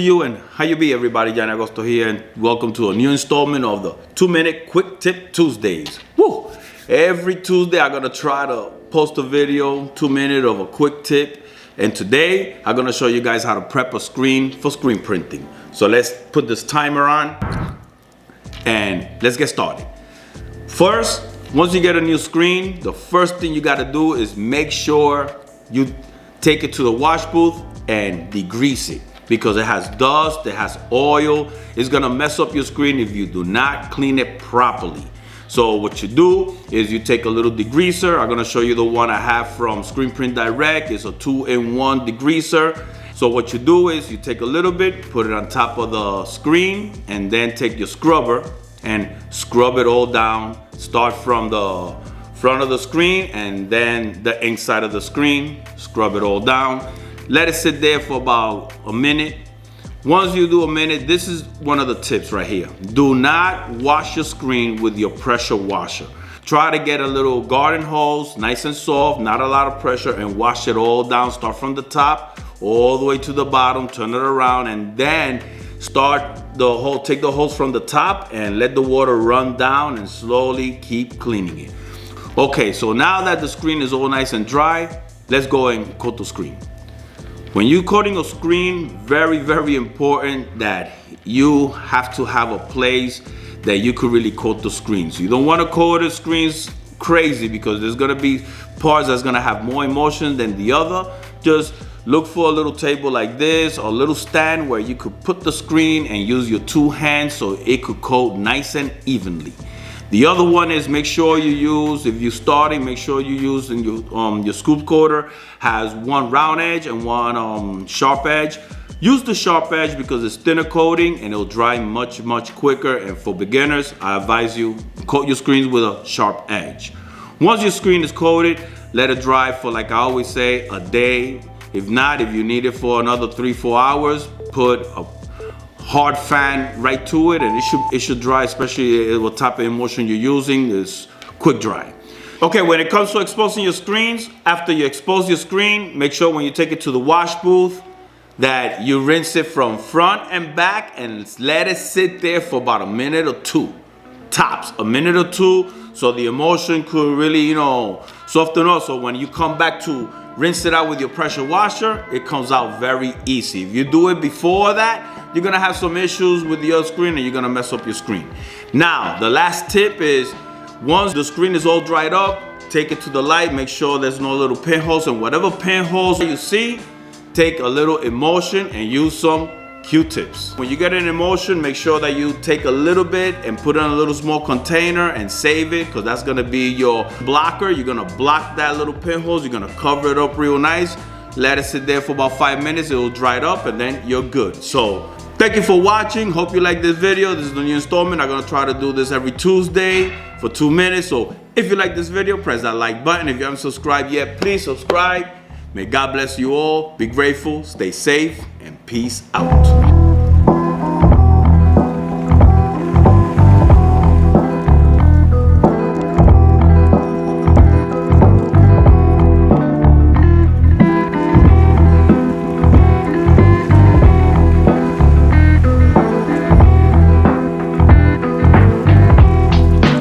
you, and how you be, everybody? Johnny Agosto here, and welcome to a new installment of the 2-Minute Quick Tip Tuesdays. Woo! Every Tuesday I'm gonna try to post a video, 2 minutes of a quick tip, and today I'm gonna show you guys how to prep a screen for screen printing. So let's put this timer on and let's get started. First, once you get a new screen, the first thing you gotta do is make sure you take it to the wash booth and degrease it, because it has dust, it has oil. It's gonna mess up your screen if you do not clean it properly. So what you do is you take a little degreaser. I'm gonna show you the one I have from Screen Print Direct. It's a 2-in-1 degreaser. So what you do is you take a little bit, put it on top of the screen, and then take your scrubber and scrub it all down. Start from the front of the screen and then the inside of the screen. Scrub it all down. Let it sit there for about a minute. Once you do a minute, this is one of the tips right here. Do not wash your screen with your pressure washer. Try to get a little garden hose, nice and soft, not a lot of pressure, and wash it all down. Start from the top all the way to the bottom, turn it around, and then take the hose from the top and let the water run down and slowly keep cleaning it. Okay, so now that the screen is all nice and dry, let's go and coat the screen. When you're coating a screen, very, very important that you have to have a place that you could really coat the screens. You don't want to coat the screens crazy, because there's gonna be parts that's gonna have more emotion than the other. Just look for a little table like this, or a little stand where you could put the screen and use your 2 hands so it could coat nice and evenly. The other one is, make sure you use, if you're starting, make sure you use in your scoop coater has one round edge and one sharp edge. Use the sharp edge because it's thinner coating and it'll dry much, much quicker. And for beginners, I advise you coat your screens with a sharp edge. Once your screen is coated, let it dry for, like I always say, a day. If not, if you need it for another 3-4 hours, put a hard fan right to it, and it should dry, especially what type of emulsion you're using is quick dry. Okay, when it comes to exposing your screens, after you expose your screen, make sure when you take it to the wash booth that you rinse it from front and back and let it sit there for about a minute or two, tops, a minute or two, so the emulsion could really, soften up. So when you come back to rinse it out with your pressure washer, it comes out very easy. If you do it before that, you're gonna have some issues with your screen and you're gonna mess up your screen. Now, the last tip is, once the screen is all dried up, take it to the light, make sure there's no little pinholes, and whatever pinholes you see, take a little emulsion and use some Q-tips. When you get an emulsion, make sure that you take a little bit and put it in a little small container and save it, because that's gonna be your blocker. You're gonna block that little pinholes, you're gonna cover it up real nice, let it sit there for about 5 minutes, it will dry it up, and then you're good. So, thank you for watching. Hope you like this video. This is the new installment. I'm gonna try to do this every Tuesday for 2 minutes. So if you like this video, press that like button. If you haven't subscribed yet, please subscribe. May God bless you all. Be grateful, stay safe, and peace out.